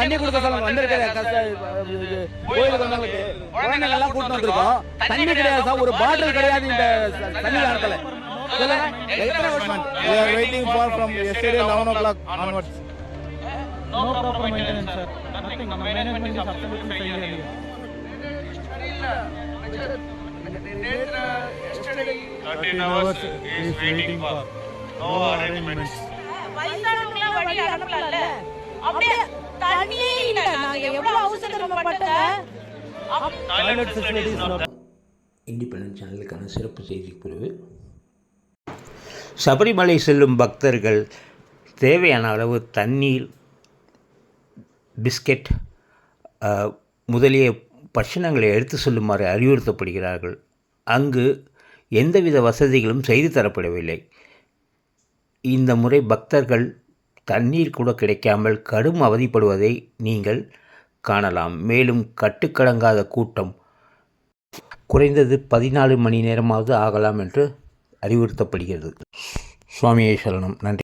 தண்ணி கொடுக்க சொல்லுங்க. வந்திருக்க கோயிலுக்கு வந்தவங்களுக்கு குழந்தைங்க எல்லாம் கூட்டு வந்திருக்கோம். தண்ணி கிடையாது சார், ஒரு பாட்டில் கிடையாது இந்த தண்ணி காலத்துல. சொல்லுங்க, எத்தனை வருஷம்? We are waiting for from yesterday 11 o'clock onwards. No proper maintenance, sir. Nothing. Management is absolutely failure here. 13 hours is waiting for no arrangements. வயசானவங்களாம் வழி அனுப்பலாம்ல. அப்படியே தண்ணியே இல்ல. நாங்க எவ்வளவு அவசரப்பட்டங்க. Toilet facilities not. இண்டிபெண்டன்ட் சேனலுக்கான சிறப்பு செய்தி பிரிவு. சபரிமலை செல்லும் பக்தர்கள் தேவையான அளவு தண்ணீர், பிஸ்கெட் முதலிய பட்சணங்களை எடுத்து செல்லுமாறு அறிவுறுத்தப்படுகிறார்கள். அங்கு எந்தவித வசதிகளும் செய்து தரப்படவில்லை. இந்த முறை பக்தர்கள் தண்ணீர் கூட கிடைக்காமல் கடும் அவதிப்படுவதை நீங்கள் காணலாம். மேலும் கட்டுக்கடங்காத கூட்டம் குறைந்தது 14 மணி நேரமாவது ஆகலாம் என்று அறிவுறுத்தப்படுகிறது. சுவாமியே சரணம். நன்றி.